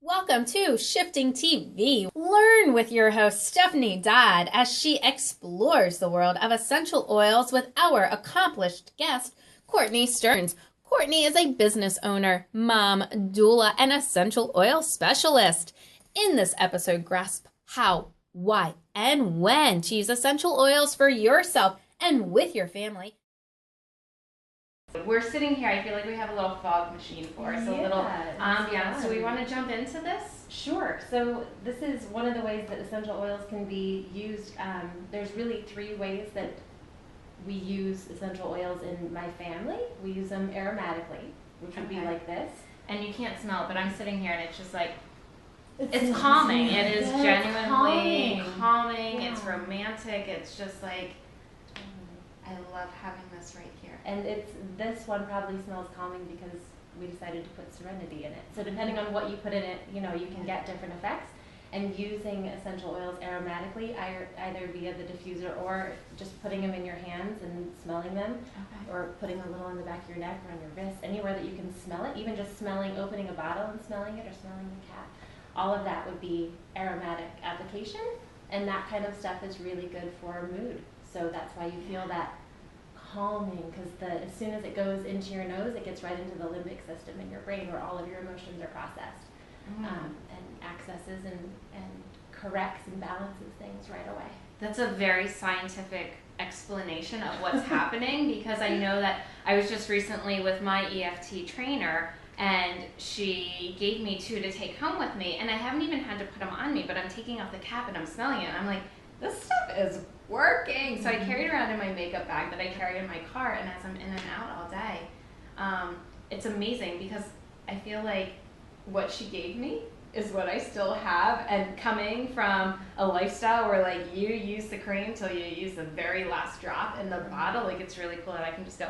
Welcome to Shifting TV. Learn with your host Stephanie Dodd as she explores the world of essential oils with our accomplished guest, Courtney Stearns. Courtney is a business owner, mom, doula, and essential oil specialist. In this episode, grasp how, why, and when to use essential oils for yourself and with your family. We're sitting here, I feel like we have a little fog machine for us, a little ambiance. Do we want to jump into this? Sure. So this is one of the ways that essential oils can be used. There's really three ways that we use essential oils in my family. We use them aromatically, which would be like this. And you can't smell it, but I'm sitting here and it's just like, it's calming. It is genuinely calming. It's romantic. It's just like, I love having this right here. And this one probably smells calming because we decided to put serenity in it. So depending on what you put in it, you can get different effects. And using essential oils aromatically, either via the diffuser or just putting them in your hands and smelling them, or putting a little on the back of your neck or on your wrist, anywhere that you can smell it, even just opening a bottle and smelling it, or smelling the cat. All of that would be aromatic application, and that kind of stuff is really good for mood. So that's why you feel that calming, because as soon as it goes into your nose, it gets right into the limbic system in your brain where all of your emotions are processed, and accesses and corrects and balances things right away. That's a very scientific explanation of what's happening, because I know that I was just recently with my EFT trainer, and she gave me 2 to take home with me, and I haven't even had to put them on me, but I'm taking off the cap and I'm smelling it, and I'm like, this stuff is working. So I carry it around in my makeup bag that I carry in my car, and as I'm in and out all day, it's amazing, because I feel like what she gave me is what I still have, and coming from a lifestyle where like you use the cream till you use the very last drop in the bottle, like it's really cool that I can just go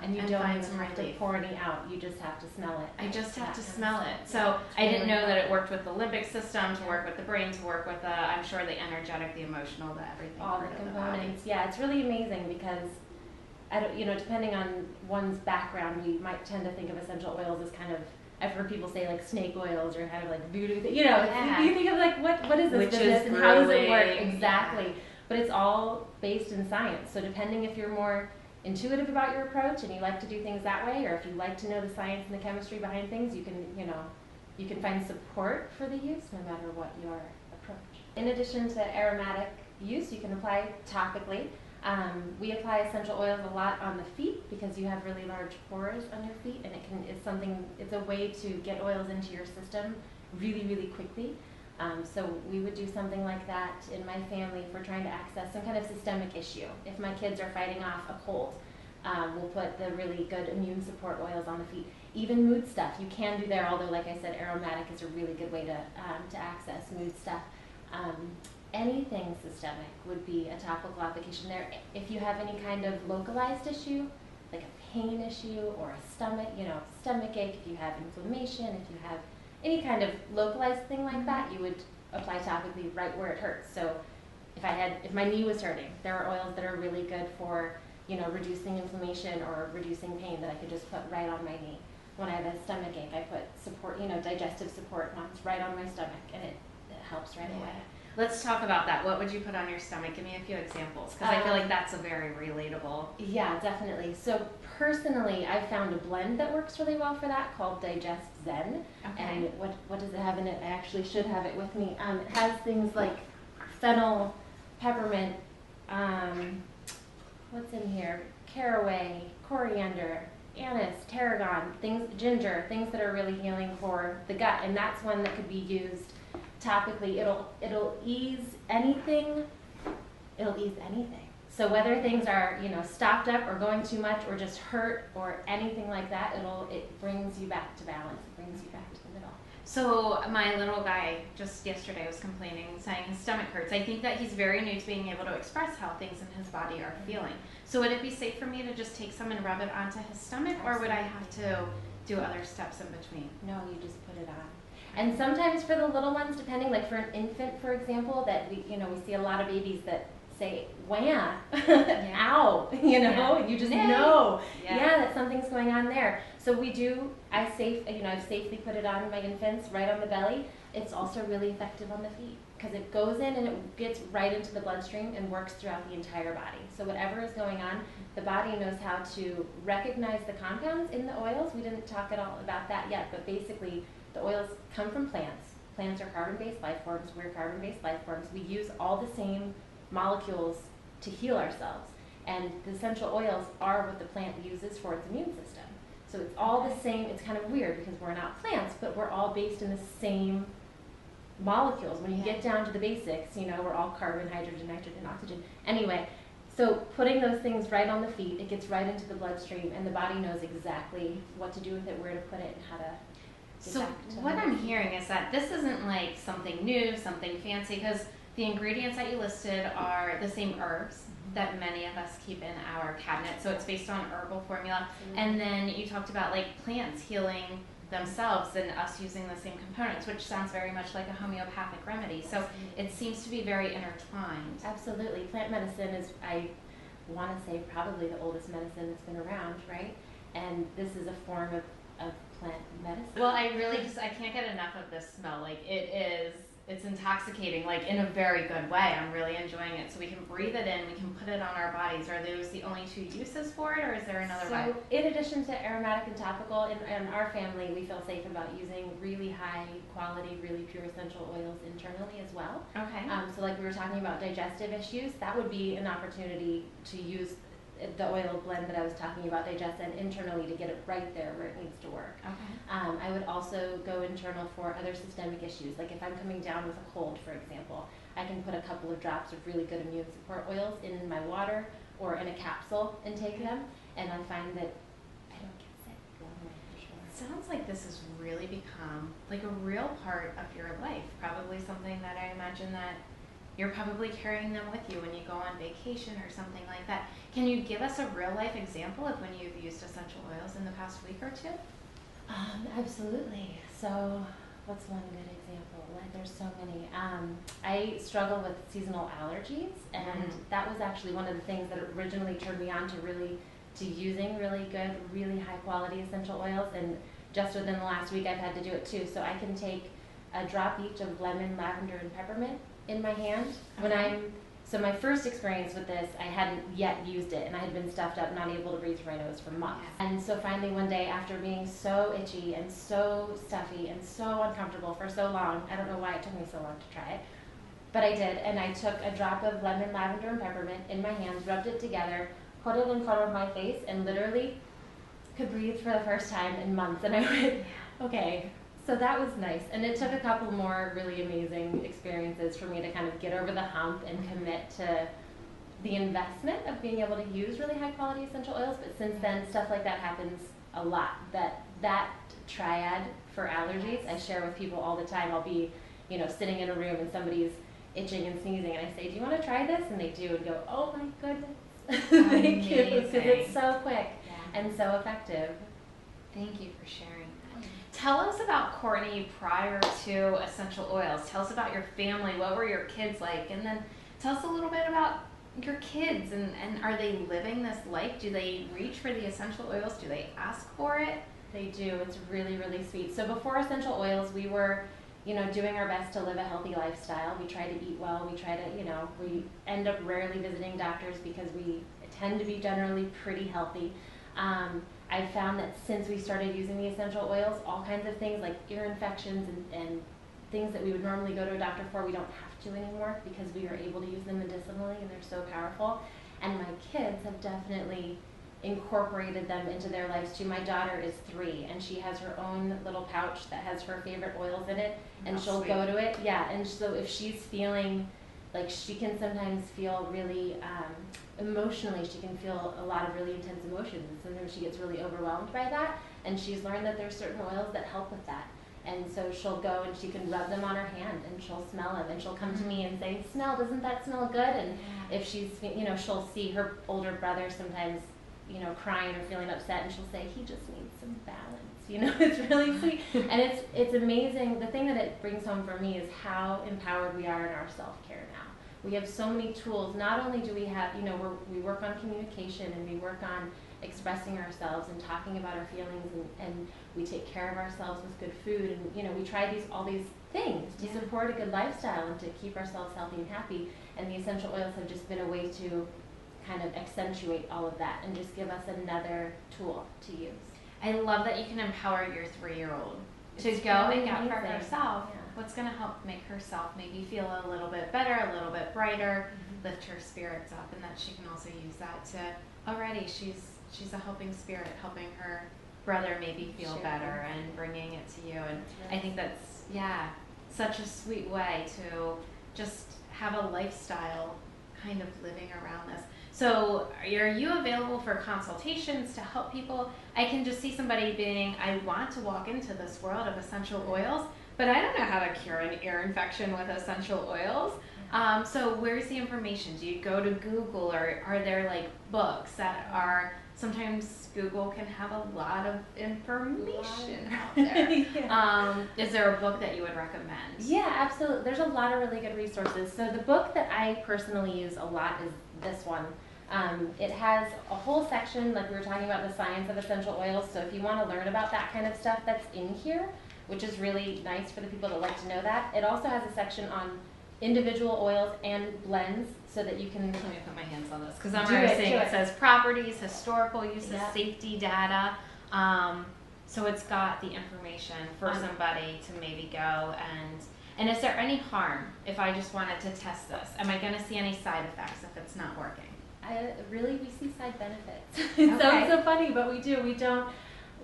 and you don't even have to pour any out, you just have to smell it. I just have to smell it. So I didn't know that it worked with the limbic system, to work with the brain, to work with I'm sure the energetic, the emotional, the everything. All the components. Yeah, it's really amazing, because depending on one's background, we might tend to think of essential oils as kind of, I've heard people say like snake oils or kind of like voodoo, you think of like what is this business and how does it work exactly? But it's all based in science. So depending if you're more intuitive about your approach and you like to do things that way, or if you like to know the science and the chemistry behind things, you can find support for the use no matter what your approach. In addition to aromatic use, you can apply topically. We apply essential oils a lot on the feet because you have really large pores on your feet, and it's a way to get oils into your system really, really quickly. So we would do something like that in my family if we're trying to access some kind of systemic issue. If my kids are fighting off a cold, we'll put the really good immune support oils on the feet. Even mood stuff you can do there, although like I said, aromatic is a really good way to access mood stuff. Anything systemic would be a topical application there. If you have any kind of localized issue, like a pain issue or a stomach ache, if you have inflammation, if you have any kind of localized thing like that, you would apply topically right where it hurts. So if my knee was hurting, there are oils that are really good for, reducing inflammation or reducing pain that I could just put right on my knee. When I have a stomach ache, I put support, digestive support ones right on my stomach, and it helps right away. Let's talk about that. What would you put on your stomach? Give me a few examples, because I feel like that's a very relatable. Yeah, definitely. So personally, I found a blend that works really well for that called Digest Zen. Okay. And what does it have in it? I actually should have it with me. It has things like fennel, peppermint, what's in here? Caraway, coriander, anise, tarragon, ginger, things that are really healing for the gut. And that's one that could be used topically. It'll ease anything. So whether things are stopped up or going too much or just hurt or anything like that, it brings you back to balance. It brings you back to the middle. So my little guy just yesterday was complaining, saying his stomach hurts. I think that he's very new to being able to express how things in his body are feeling. So would it be safe for me to just take some and rub it onto his stomach, or would I have to do other steps in between? No, you just put it on. And sometimes for the little ones, depending, like for an infant, for example, that we see a lot of babies that say, wham, ow, you just know, that something's going on there. So I I've safely put it on my infants right on the belly. It's also really effective on the feet because it goes in and it gets right into the bloodstream and works throughout the entire body. So whatever is going on, the body knows how to recognize the compounds in the oils. We didn't talk at all about that yet, but basically the oils come from plants. Plants are carbon-based life forms. We're carbon-based life forms. We use all the same molecules to heal ourselves. And the essential oils are what the plant uses for its immune system. So it's all the same. It's kind of weird because we're not plants, but we're all based in the same molecules. When you get down to the basics, we're all carbon, hydrogen, nitrogen, oxygen. Anyway, so putting those things right on the feet, it gets right into the bloodstream, and the body knows exactly what to do with it, where to put it, and how to. So what I'm hearing is that this isn't like something new, something fancy, because the ingredients that you listed are the same herbs that many of us keep in our cabinet. So it's based on herbal formula. And then you talked about like plants healing themselves and us using the same components, which sounds very much like a homeopathic remedy. So it seems to be very intertwined. Absolutely. Plant medicine is, I want to say, probably the oldest medicine that's been around, right? And this is a form of plant medicine. Well, I can't get enough of this smell. Like it's intoxicating, like in a very good way. I'm really enjoying it. So we can breathe it in, we can put it on our bodies. Are those the only two uses for it, or is there another way? So in addition to aromatic and topical, in our family, we feel safe about using really high quality, really pure essential oils internally as well. Okay. So like we were talking about digestive issues, that would be an opportunity to use the oil blend that I was talking about, digest and internally, to get it right there where it needs to work. Okay. I would also go internal for other systemic issues. Like if I'm coming down with a cold, for example, I can put a couple of drops of really good immune support oils in my water or in a capsule and take them, and I find that I don't get sick. For sure. It sounds like this has really become like a real part of your life. Probably something that I imagine that you're probably carrying them with you when you go on vacation or something like that. Can you give us a real life example of when you've used essential oils in the past week or two? Absolutely. So what's one good example? Like there's so many. I struggle with seasonal allergies, and that was actually one of the things that originally turned me on to using really good, really high quality essential oils. And just within the last week I've had to do it too. So I can take a drop each of lemon, lavender, and peppermint in my hand so my first experience with this, I hadn't yet used it, and I had been stuffed up, not able to breathe through my nose for months. And so finally one day, after being so itchy and so stuffy and so uncomfortable for so long, I don't know why it took me so long to try it, but I did, and I took a drop of lemon, lavender, and peppermint in my hands, rubbed it together, put it in front of my face, and literally could breathe for the first time in months. And I went, okay. So that was nice, and it took a couple more really amazing experiences for me to kind of get over the hump and commit to the investment of being able to use really high quality essential oils. But since then, stuff like that happens a lot. That triad for allergies, I share with people all the time. I'll be, sitting in a room and somebody's itching and sneezing, and I say, "Do you want to try this?" And they do, and go, "Oh my goodness, thank you," because it's so quick and so effective. Thank you for sharing. Tell us about Courtney prior to essential oils. Tell us about your family. What were your kids like? And then tell us a little bit about your kids, and are they living this life? Do they reach for the essential oils? Do they ask for it? They do. It's really, really sweet. So before essential oils, we were, doing our best to live a healthy lifestyle. We try to eat well. We try to, we end up rarely visiting doctors because we tend to be generally pretty healthy. I've found that since we started using the essential oils, all kinds of things like ear infections and things that we would normally go to a doctor for, we don't have to anymore because we are able to use them medicinally, and they're so powerful. And my kids have definitely incorporated them into their lives too. My daughter is 3, and she has her own little pouch that has her favorite oils in it, and she'll go to it. Yeah, and so if she's feeling like, she can sometimes feel really emotionally, she can feel a lot of really intense emotions, and sometimes she gets really overwhelmed by that, and she's learned that there's certain oils that help with that. And so she'll go and she can rub them on her hand, and she'll smell them, and she'll come to me and say, doesn't that smell good? And if she's, she'll see her older brother sometimes, crying or feeling upset, and she'll say, he just needs some balance. It's really sweet. And it's amazing. The thing that it brings home for me is how empowered we are in our self-care now. We have so many tools. Not only do we have, we work on communication, and we work on expressing ourselves and talking about our feelings, and we take care of ourselves with good food, and you know, we try all these things to support a good lifestyle and to keep ourselves healthy and happy, and the essential oils have just been a way to kind of accentuate all of that and just give us another tool to use. I love that you can empower your 3-year-old to It's go really and get for amazing. herself Yeah. what's going to help make herself maybe feel a little bit better, a little bit brighter, lift her spirits up, and that she can also use that to already she's a helping spirit, helping her brother maybe feel Sure. better and bringing it to you. And Right. I think that's such a sweet way to just have a lifestyle kind of living around this. So are you available for consultations to help people? I can just see somebody being, I want to walk into this world of essential oils, but I don't know how to cure an ear infection with essential oils. So where's the information? Do you go to Google, or are there like books that are, sometimes Google can have a lot of information out there. Is there a book that you would recommend? Yeah, absolutely. There's a lot of really good resources. So the book that I personally use a lot is this one. It has a whole section, like we were talking about, the science of essential oils. So if you want to learn about that kind of stuff, that's in here, which is really nice for the people that like to know that. It also has a section on individual oils and blends, so that you can. Let me put my hands on this, because I'm Do already it, saying do it it. says properties, historical uses, Yeah. safety data. So it's got the information for somebody to maybe go and is there any harm if I just wanted to test this? Am I going to see any side effects if it's not working? We see side benefits. Okay. It sounds so funny, but we do.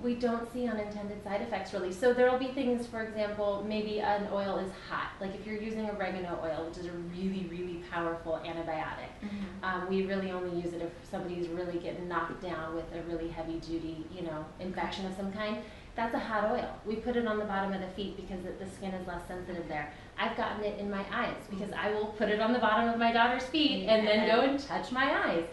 We don't see unintended side effects really. So there will be things, for example, maybe an oil is hot. Like if you're using oregano oil, which is a really, really powerful antibiotic. We really only use it if somebody's really getting knocked down with a really heavy duty, infection of some kind. That's a hot oil. We put it on the bottom of the feet because the skin is less sensitive there. I've gotten it in my eyes because I will put it on the bottom of my daughter's feet and then go and touch my eyes.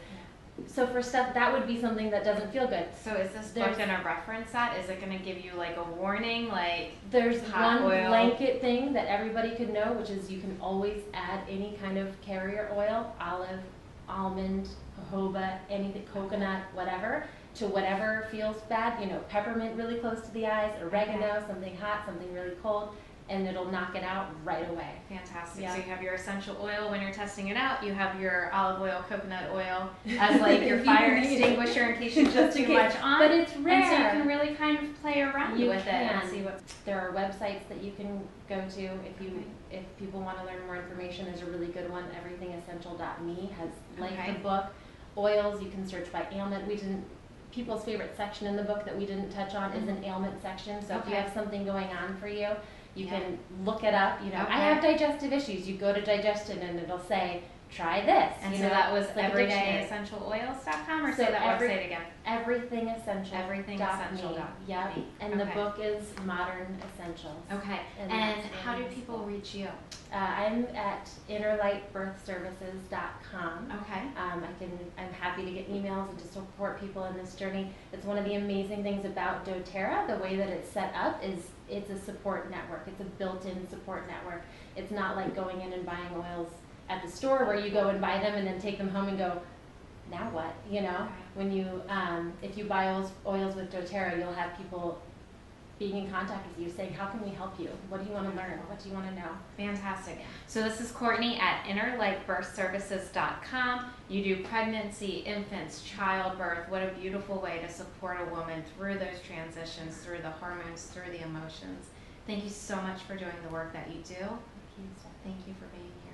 So for stuff, that would be something that doesn't feel good. So is this book going to reference that? Is it going to give you like a warning, like there's hot one oil? Blanket thing that everybody could know, which is you can always add any kind of carrier oil, olive, almond, jojoba, anything, coconut, whatever, to whatever feels bad. Peppermint really close to the eyes, oregano, something hot, something really cold, and it'll knock it out right away. Fantastic. Yeah. So you have your essential oil when you're testing it out. You have your olive oil, coconut oil as like your fire extinguisher in case you put too much on. But it's rare. And so you can really kind of play around with it and see what. There are websites that you can go to if people want to learn more information. There's a really good one, everythingessential.me, has the book. Oils, you can search by ailment. People's favorite section in the book that we didn't touch on is an ailment section. So if you have something going on for you, you can look it up. I have digestive issues. You go to digestion and it'll say, try this. And so that was everydayessentialoils.com, or say that website again? Everythingessential.me. Everythingessential.me. Yep. And the book is Modern Essentials. Okay. And how do people reach you? I'm at innerlightbirthservices.com. Okay. I'm happy to get emails and to support people in this journey. It's one of the amazing things about doTERRA. The way that it's set up is it's a support network. It's a built-in support network. It's not like going in and buying oils at the store where you go and buy them and then take them home and go, now what? When you if you buy oils with doTERRA, you'll have people being in contact with you saying, how can we help you? What do you want to learn? What do you want to know? Fantastic. So this is Courtney at innerlightbirthservices.com. You do pregnancy, infants, childbirth. What a beautiful way to support a woman through those transitions, through the hormones, through the emotions. Thank you so much for doing the work that you do. Thank you. Thank you for being here.